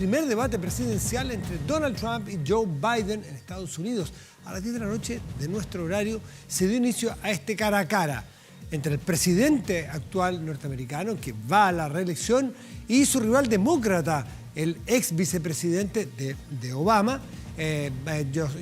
Primer debate presidencial entre Donald Trump y Joe Biden en Estados Unidos. A las 10 de la noche de nuestro horario se dio inicio a este cara a cara entre el presidente actual norteamericano, que va a la reelección, y su rival demócrata, el ex vicepresidente de Obama,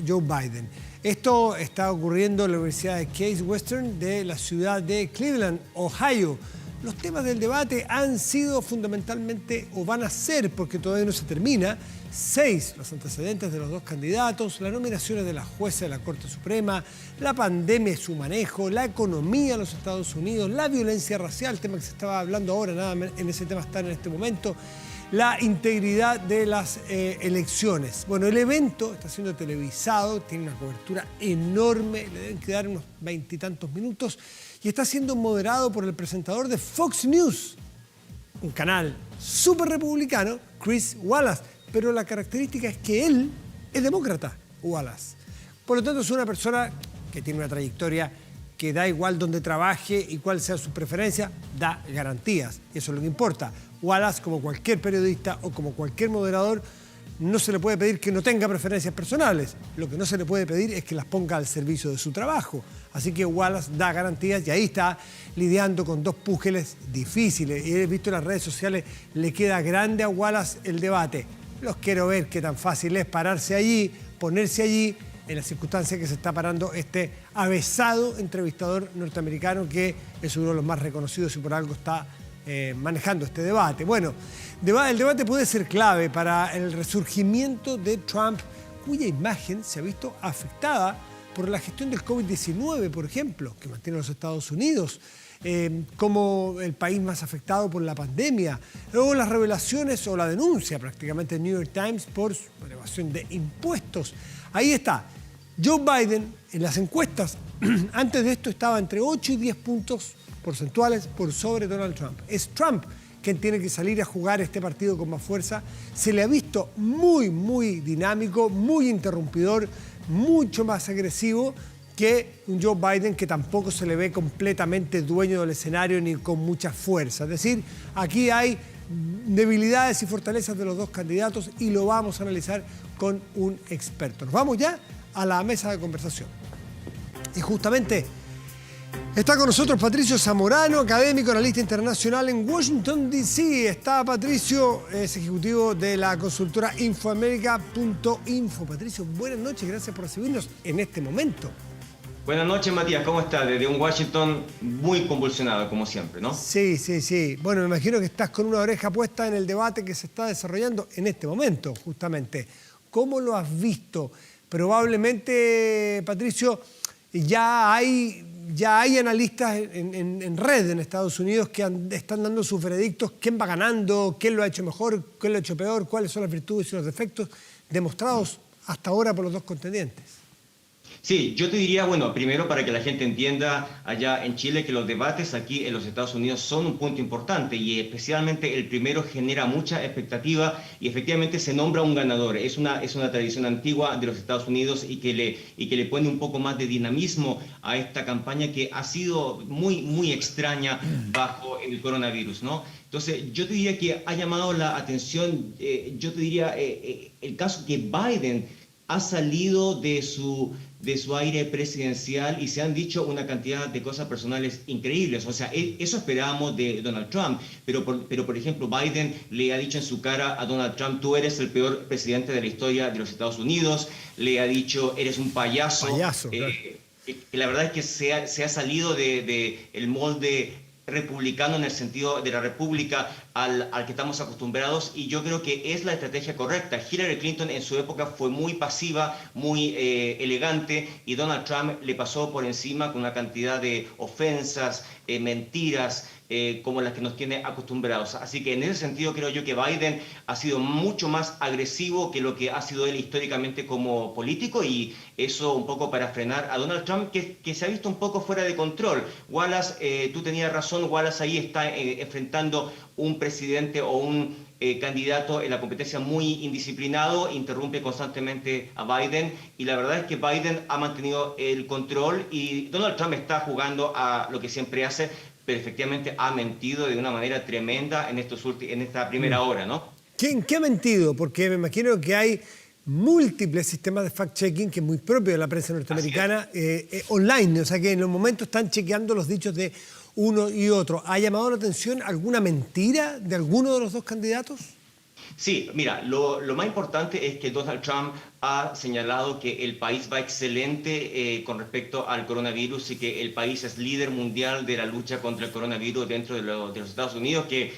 Joe Biden. Esto está ocurriendo en la Universidad de Case Western de la ciudad de Cleveland, Ohio. Los temas del debate han sido fundamentalmente, o van a ser, porque todavía no se termina, 6 los antecedentes de los dos candidatos, las nominaciones de la jueza de la Corte Suprema, la pandemia y su manejo, la economía en los Estados Unidos, la violencia racial, tema que se estaba hablando ahora, nada en ese tema está en este momento, la integridad de las elecciones. Bueno, el evento está siendo televisado, tiene una cobertura enorme, le deben quedar unos 20 y tantos minutos, y está siendo moderado por el presentador de Fox News, un canal súper republicano, Chris Wallace. Pero la característica es que él es demócrata, Wallace. Por lo tanto, es una persona que tiene una trayectoria que da igual donde trabaje y cuál sea su preferencia, da garantías. Eso es lo que importa. Wallace, como cualquier periodista o como cualquier moderador, no se le puede pedir que no tenga preferencias personales. Lo que no se le puede pedir es que las ponga al servicio de su trabajo. Así que Wallace da garantías y ahí está lidiando con dos púgiles difíciles. Y he visto en las redes sociales, le queda grande a Wallace el debate. Los quiero ver qué tan fácil es pararse allí, ponerse allí, en las circunstancias que se está parando este avesado entrevistador norteamericano que es uno de los más reconocidos y por algo está manejando este debate. Bueno, el debate puede ser clave para el resurgimiento de Trump, cuya imagen se ha visto afectada por la gestión del COVID-19, por ejemplo, que mantiene a los Estados Unidos como el país más afectado por la pandemia. Luego las revelaciones o la denuncia prácticamente del New York Times por evasión de impuestos. Ahí está. Joe Biden en las encuestas, antes de esto estaba entre 8 y 10 puntos porcentuales por sobre Donald Trump. Es Trump quien tiene que salir a jugar este partido con más fuerza. Se le ha visto muy dinámico, muy interrumpidor, mucho más agresivo que un Joe Biden que tampoco se le ve completamente dueño del escenario ni con mucha fuerza. Es decir, aquí hay debilidades y fortalezas de los dos candidatos y lo vamos a analizar con un experto. Nos vamos ya a la mesa de conversación. Y justamente está con nosotros Patricio Zamorano, académico, analista internacional en Washington, D.C. Está Patricio, es ejecutivo de la consultora Infoamerica.info. Patricio, buenas noches, gracias por recibirnos en este momento. Buenas noches, Matías, ¿cómo estás? Desde un Washington muy convulsionado, como siempre, ¿no? Sí. Bueno, me imagino que estás con una oreja puesta en el debate que se está desarrollando en este momento, justamente. ¿Cómo lo has visto? Probablemente, Patricio, ya hay analistas en red en Estados Unidos que están dando sus veredictos. ¿Quién va ganando? ¿Quién lo ha hecho mejor? ¿Quién lo ha hecho peor? ¿Cuáles son las virtudes y los defectos demostrados hasta ahora por los dos contendientes? Sí, yo te diría, bueno, primero para que la gente entienda allá en Chile que los debates aquí en los Estados Unidos son un punto importante y especialmente el primero genera mucha expectativa y efectivamente se nombra un ganador. Es una tradición antigua de los Estados Unidos y que le pone un poco más de dinamismo a esta campaña que ha sido muy extraña bajo el coronavirus, ¿no? Entonces, yo te diría que ha llamado la atención, el caso que Biden ha salido de su aire presidencial y se han dicho una cantidad de cosas personales increíbles. O sea, eso esperábamos de Donald Trump, pero por ejemplo, Biden le ha dicho en su cara a Donald Trump: tú eres el peor presidente de la historia de los Estados Unidos, le ha dicho: eres un payaso. Claro. La verdad es que se ha salido el molde republicano en el sentido de la república al que estamos acostumbrados, y yo creo que es la estrategia correcta. Hillary Clinton en su época fue muy pasiva, muy elegante, y Donald Trump le pasó por encima con una cantidad de ofensas, mentiras, como las que nos tiene acostumbrados. Así que en ese sentido creo yo que Biden ha sido mucho más agresivo que lo que ha sido él históricamente como político, y eso un poco para frenar a Donald Trump, que se ha visto un poco fuera de control. Wallace, tú tenías razón, Wallace ahí está enfrentando un presidente o un candidato en la competencia muy indisciplinado, interrumpe constantemente a Biden, y la verdad es que Biden ha mantenido el control y Donald Trump está jugando a lo que siempre hace, pero efectivamente ha mentido de una manera tremenda en esta primera hora, ¿no? ¿En qué ha mentido? Porque me imagino que hay múltiples sistemas de fact-checking, que es muy propio de la prensa norteamericana, online. O sea, que en los momentos están chequeando los dichos de uno y otro. ¿Ha llamado la atención alguna mentira de alguno de los dos candidatos? Sí, mira, lo más importante es que Donald Trump ha señalado que el país va excelente con respecto al coronavirus y que el país es líder mundial de la lucha contra el coronavirus dentro de los Estados Unidos, que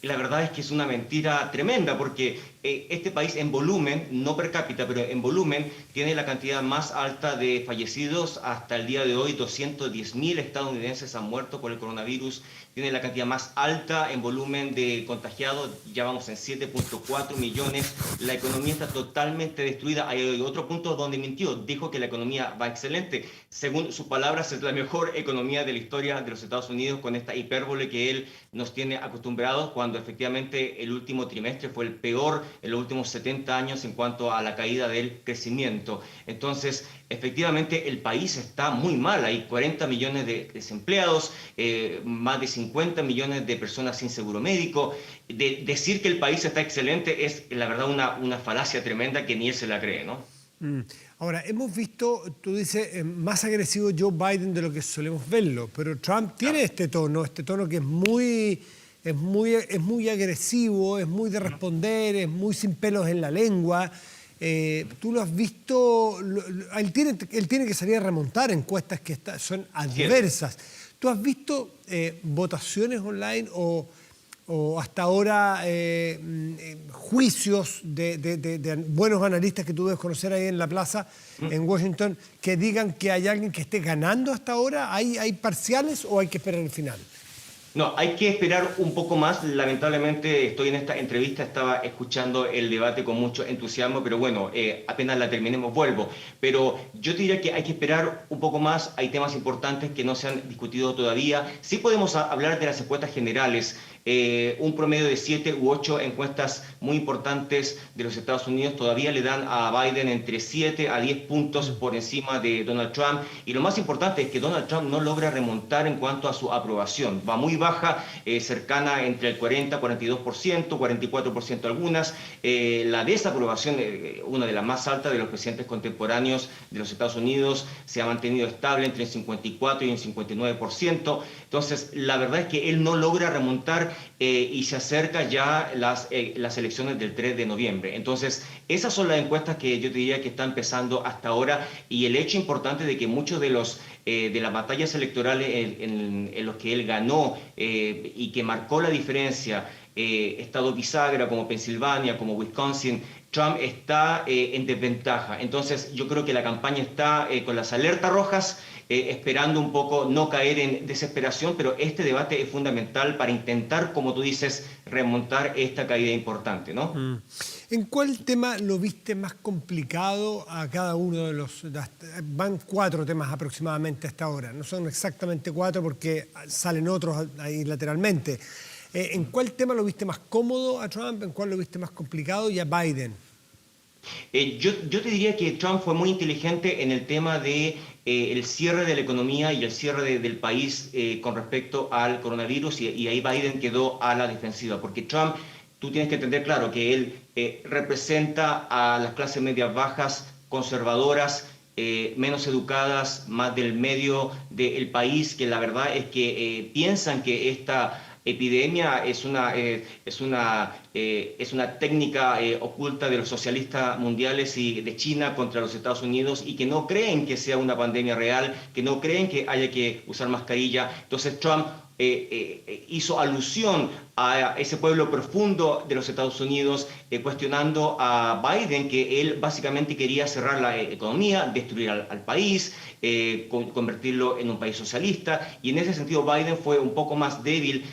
la verdad es que es una mentira tremenda porque este país en volumen, no per cápita, pero en volumen, tiene la cantidad más alta de fallecidos. Hasta el día de hoy, 210.000 estadounidenses han muerto por el coronavirus. Tiene la cantidad más alta en volumen de contagiados, ya vamos en 7.4 millones. La economía está totalmente destruida. Hay otro punto donde mintió, dijo que la economía va excelente. Según sus palabras, es la mejor economía de la historia de los Estados Unidos, con esta hipérbole que él nos tiene acostumbrados, cuando efectivamente el último trimestre fue el peor en los últimos 70 años en cuanto a la caída del crecimiento. Entonces, efectivamente, el país está muy mal. Hay 40 millones de desempleados, más de 50 millones de personas sin seguro médico. Decir que el país está excelente es, la verdad, una falacia tremenda que ni él se la cree, ¿no? Ahora, hemos visto, tú dices, más agresivo Joe Biden de lo que solemos verlo, pero Trump tiene este tono que es muy agresivo, es muy de responder, es muy sin pelos en la lengua. Tú lo has visto, él tiene que salir a remontar encuestas que son adversas. ¿Tú has visto votaciones online o hasta ahora juicios de buenos analistas que tú debes conocer ahí en la plaza, en Washington, que digan que hay alguien que esté ganando hasta ahora? ¿Hay parciales o hay que esperar el final? No, hay que esperar un poco más. Lamentablemente estoy en esta entrevista, estaba escuchando el debate con mucho entusiasmo, pero bueno, apenas la terminemos vuelvo. Pero yo te diría que hay que esperar un poco más. Hay temas importantes que no se han discutido todavía. Sí podemos hablar de las encuestas generales. Un promedio de 7 u 8 encuestas muy importantes de los Estados Unidos todavía le dan a Biden entre 7 a 10 puntos por encima de Donald Trump. Y lo más importante es que Donald Trump no logra remontar en cuanto a su aprobación. Va muy baja, cercana entre el 40, 42%, 44% algunas. La desaprobación, una de las más altas de los presidentes contemporáneos de los Estados Unidos, se ha mantenido estable entre el 54 y el 59%. Entonces, la verdad es que él no logra remontar y se acerca ya las elecciones del 3 de noviembre. Entonces, esas son las encuestas que yo te diría que están empezando hasta ahora, y el hecho importante de que muchos de las batallas electorales en los que él ganó y que marcó la diferencia, estado bisagra como Pensilvania, como Wisconsin, Trump está en desventaja. Entonces, yo creo que la campaña está con las alertas rojas, esperando un poco no caer en desesperación, pero este debate es fundamental para intentar, como tú dices, remontar esta caída importante, ¿no? ¿En cuál tema lo viste más complicado a cada uno de los...? Van 4 temas aproximadamente hasta ahora, no son exactamente 4 porque salen otros ahí lateralmente. ¿En cuál tema lo viste más cómodo a Trump? ¿En cuál lo viste más complicado? Y a Biden. Yo te diría que Trump fue muy inteligente en el tema de el cierre de la economía y el cierre del país con respecto al coronavirus, y ahí Biden quedó a la defensiva, porque Trump, tú tienes que entender, claro, que él representa a las clases medias bajas, conservadoras, menos educadas, más del medio del país, que la verdad es que piensan que esta epidemia es una técnica oculta de los socialistas mundiales y de China contra los Estados Unidos, y que no creen que sea una pandemia real, que no creen que haya que usar mascarilla. Entonces Trump hizo alusión a ese pueblo profundo de los Estados Unidos, cuestionando a Biden que él básicamente quería cerrar la economía, destruir al país, convertirlo en un país socialista, y en ese sentido Biden fue un poco más débil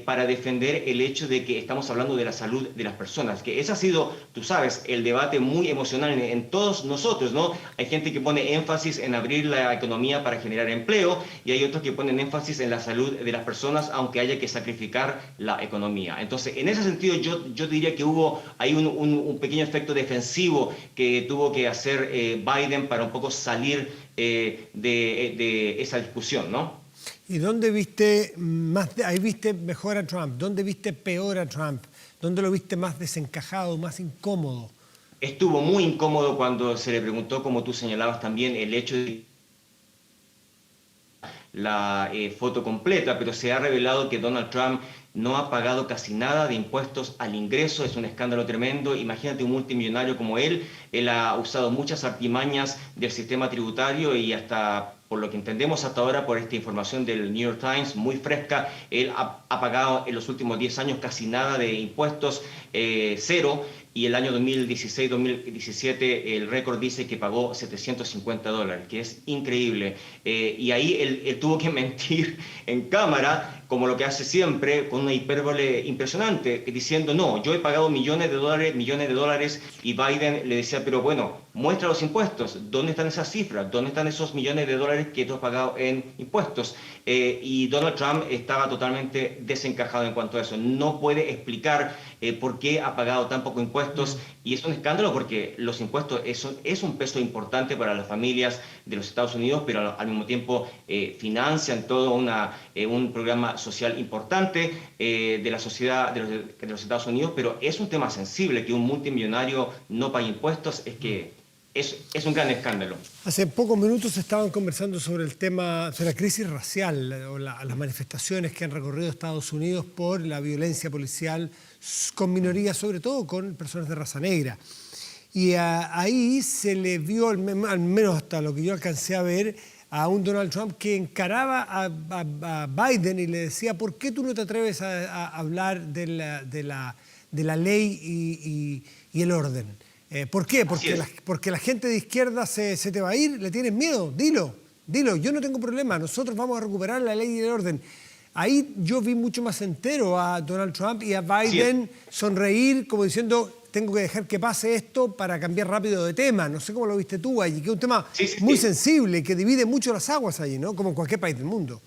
para defender el hecho de que estamos hablando de la salud de las personas, que ese ha sido, tú sabes, el debate muy emocional en todos nosotros, ¿no? Hay gente que pone énfasis en abrir la economía para generar empleo, y hay otros que ponen énfasis en la salud de las personas, aunque haya que sacrificar la economía. Entonces, en ese sentido, yo diría que hubo ahí un pequeño efecto defensivo que tuvo que hacer Biden para un poco salir de esa discusión, ¿no? ¿Y dónde viste ahí viste mejor a Trump? ¿Dónde viste peor a Trump? ¿Dónde lo viste más desencajado, más incómodo? Estuvo muy incómodo cuando se le preguntó, como tú señalabas también, el hecho de la foto completa, pero se ha revelado que Donald Trump no ha pagado casi nada de impuestos al ingreso. Es un escándalo tremendo. Imagínate un multimillonario como él ha usado muchas artimañas del sistema tributario y hasta, por lo que entendemos hasta ahora, por esta información del New York Times, muy fresca, él ha pagado en los últimos 10 años casi nada de impuestos, cero, y el año 2016-2017 el récord dice que pagó $750, que es increíble. Y ahí él tuvo que mentir en cámara, como lo que hace siempre, con una hipérbole impresionante, diciendo, no, yo he pagado millones de dólares, y Biden le decía, pero bueno, muestra los impuestos, ¿dónde están esas cifras? ¿Dónde están esos millones de dólares que tú has pagado en impuestos? Y Donald Trump estaba totalmente desencajado en cuanto a eso. No puede explicar por qué ha pagado tan poco impuestos, y es un escándalo porque los impuestos es un peso importante para las familias de los Estados Unidos, pero al mismo tiempo financian todo un programa social importante de la sociedad de los Estados Unidos, pero es un tema sensible que un multimillonario no pague impuestos, es un gran escándalo. Hace pocos minutos estaban conversando sobre el tema, sobre la crisis racial o las manifestaciones que han recorrido Estados Unidos por la violencia policial con minorías, sobre todo con personas de raza negra. Y ahí se le vio, al menos hasta lo que yo alcancé a ver, a un Donald Trump que encaraba a Biden y le decía, ¿por qué tú no te atreves a hablar de la ley y el orden? ¿Por qué? Porque la gente de izquierda se te va a ir, ¿le tienes miedo? Dilo, yo no tengo problema, nosotros vamos a recuperar la ley y el orden. Ahí yo vi mucho más entero a Donald Trump y a Biden sonreír como diciendo, tengo que dejar que pase esto para cambiar rápido de tema. No sé cómo lo viste tú allí, que es un tema muy sensible y que divide mucho las aguas allí, ¿no? Como en cualquier país del mundo.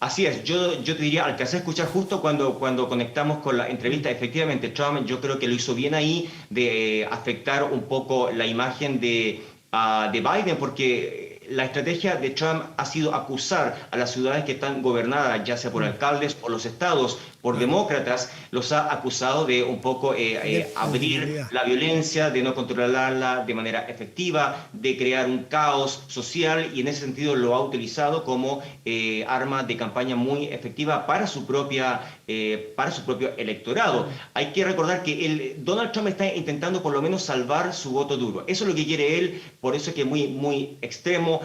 Así es, yo te diría, alcancé a escuchar justo cuando conectamos con la entrevista, efectivamente Trump yo creo que lo hizo bien ahí de afectar un poco la imagen de Biden, porque la estrategia de Trump ha sido acusar a las ciudades que están gobernadas, ya sea por alcaldes o los estados, por demócratas, los ha acusado de un poco abrir la violencia, de no controlarla de manera efectiva, de crear un caos social, y en ese sentido lo ha utilizado como arma de campaña muy efectiva para su propio electorado. Hay que recordar que Donald Trump está intentando por lo menos salvar su voto duro. Eso es lo que quiere él, por eso es que es muy extremo.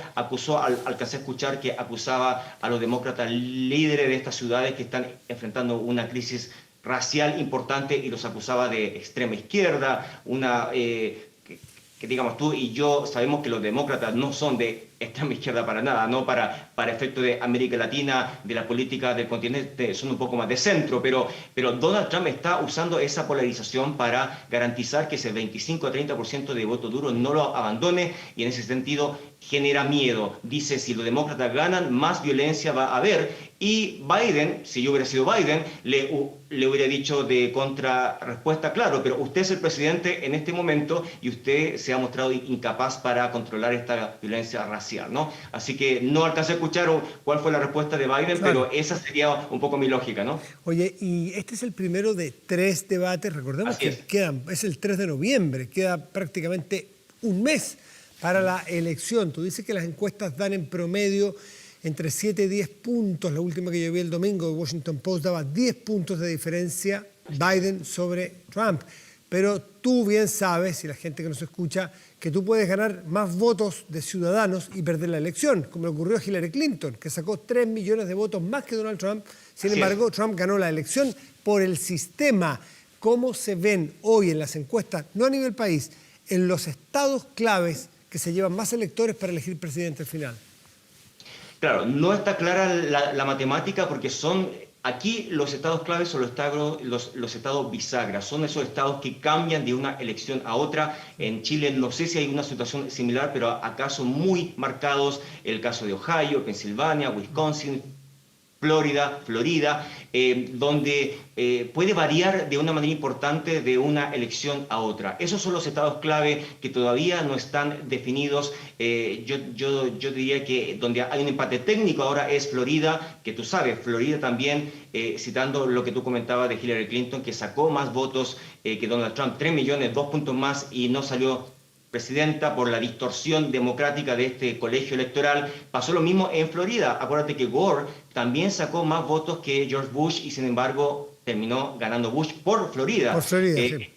Alcancé a escuchar que acusaba a los demócratas líderes de estas ciudades que están enfrentando una crisis racial importante, y los acusaba de extrema izquierda, que digamos tú y yo sabemos que los demócratas no son de extrema izquierda para nada, no para efecto de América Latina, de la política del continente, son un poco más de centro, pero Donald Trump está usando esa polarización para garantizar que ese 25 a 30% de voto duro no lo abandone, y en ese sentido genera miedo. Dice, si los demócratas ganan, más violencia va a haber. Y Biden, si yo hubiera sido Biden, le hubiera dicho de contrarrespuesta, claro, pero usted es el presidente en este momento y usted se ha mostrado incapaz para controlar esta violencia racial, ¿no? Así que no alcancé a escuchar cuál fue la respuesta de Biden, pero esa sería un poco mi lógica, ¿no? Oye, y este es el primero de 3 debates, recordemos que es el 3 de noviembre, queda prácticamente un mes para la elección. Tú dices que las encuestas dan en promedio entre 7 y 10 puntos. La última que yo vi el domingo, de Washington Post, daba 10 puntos de diferencia Biden sobre Trump. Pero tú bien sabes, y la gente que nos escucha, que tú puedes ganar más votos de ciudadanos y perder la elección, como le ocurrió a Hillary Clinton, que sacó 3 millones de votos más que Donald Trump. Sin embargo, Trump ganó la elección por el sistema. ¿Cómo se ven hoy en las encuestas, no a nivel país, en los estados claves que se llevan más electores para elegir presidente al final? Claro, no está clara la matemática, porque aquí los estados claves son los estados bisagra, son esos estados que cambian de una elección a otra. En Chile no sé si hay una situación similar, pero acá son muy marcados el caso de Ohio, Pensilvania, Wisconsin, Florida, donde puede variar de una manera importante de una elección a otra. Esos son los estados clave que todavía no están definidos. Yo diría que donde hay un empate técnico ahora es Florida, que tú sabes, Florida también, citando lo que tú comentabas de Hillary Clinton, que sacó más votos que Donald Trump, 3 millones, 2 puntos más, y no salió presidenta por la distorsión democrática de este colegio electoral. Pasó lo mismo en Florida. Acuérdate que Gore también sacó más votos que George Bush y sin embargo terminó ganando Bush por Florida. Por Florida, sí.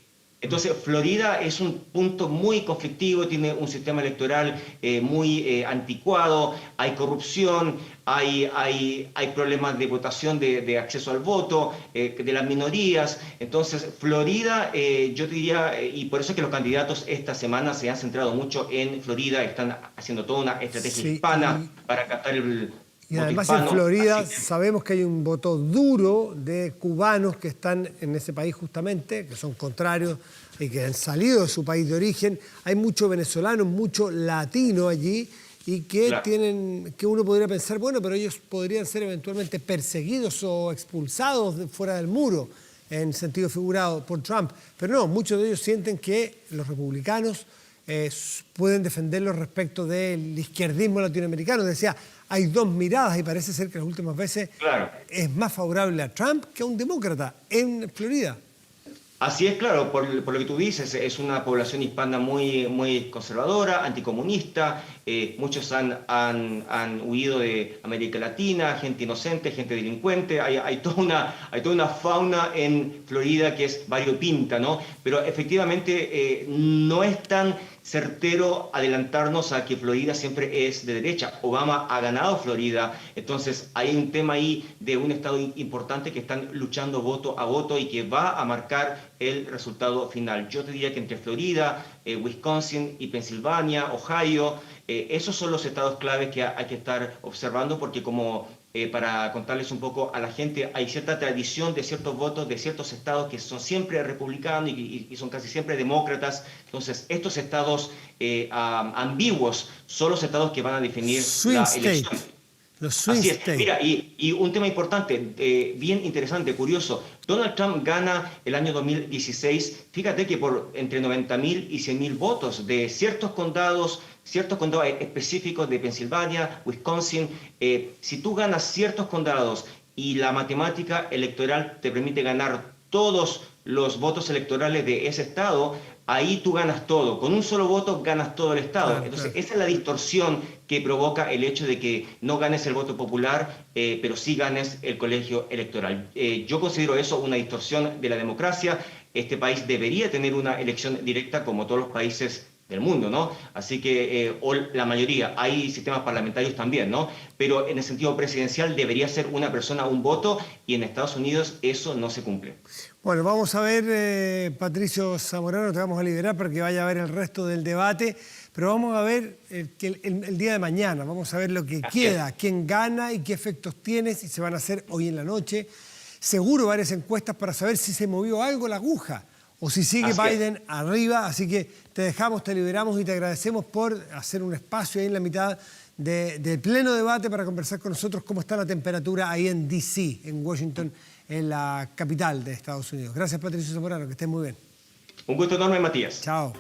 Entonces, Florida es un punto muy conflictivo, tiene un sistema electoral muy anticuado, hay corrupción, hay problemas de votación, de acceso al voto, de las minorías. Entonces, Florida, yo diría, y por eso es que los candidatos esta semana se han centrado mucho en Florida, están haciendo toda una estrategia hispana para captar el... Y además en Florida sabemos que hay un voto duro de cubanos que están en ese país justamente, que son contrarios y que han salido de su país de origen. Hay muchos venezolanos, mucho latino allí y que tienen, que uno podría pensar, bueno, pero ellos podrían ser eventualmente perseguidos o expulsados fuera del muro, en sentido figurado, por Trump. Pero no, muchos de ellos sienten que los republicanos pueden defenderlos respecto del izquierdismo latinoamericano. Decía, hay dos miradas y parece ser que las últimas veces es más favorable a Trump que a un demócrata en Florida. Así es, claro, por lo que tú dices, es una población hispana muy conservadora, anticomunista. Muchos han huido de América Latina, gente inocente, gente delincuente. Hay toda una fauna en Florida que es variopinta, ¿no? Pero efectivamente no es tan certero adelantarnos a que Florida siempre es de derecha. Obama ha ganado Florida, entonces hay un tema ahí de un estado importante que están luchando voto a voto y que va a marcar el resultado final. Yo te diría que entre Florida, Wisconsin y Pensilvania, Ohio, esos son los estados claves que hay que estar observando porque como para contarles un poco a la gente, hay cierta tradición de ciertos votos de ciertos estados que son siempre republicanos y son casi siempre demócratas. Entonces, estos estados ambiguos son los estados que van a definir la elección. Los swing states. Mira, y un tema importante, bien interesante, curioso. Donald Trump gana el año 2016, fíjate que por entre 90.000 y 100.000 votos de ciertos condados específicos de Pensilvania, Wisconsin. Si tú ganas ciertos condados y la matemática electoral te permite ganar todos los votos electorales de ese estado, ahí tú ganas todo. Con un solo voto ganas todo el estado. Entonces, esa es la distorsión que provoca el hecho de que no ganes el voto popular, pero sí ganes el colegio electoral. Yo considero eso una distorsión de la democracia. Este país debería tener una elección directa como todos los países del mundo, ¿no? Así que, o la mayoría, hay sistemas parlamentarios también, ¿no? Pero en el sentido presidencial debería ser una persona, un voto, y en Estados Unidos eso no se cumple. Bueno, vamos a ver, Patricio Zamorano, te vamos a liberar para que vaya a ver el resto del debate, pero vamos a ver el día de mañana, vamos a ver lo que queda, quién gana y qué efectos tiene, si se van a hacer hoy en la noche. Seguro varias encuestas para saber si se movió algo la aguja o si sigue Biden arriba, así que te dejamos, te liberamos y te agradecemos por hacer un espacio ahí en la mitad del pleno debate para conversar con nosotros cómo está la temperatura ahí en D.C., en Washington, en la capital de Estados Unidos. Gracias, Patricio Zamorano, que estés muy bien. Un gusto enorme, Matías. Chao.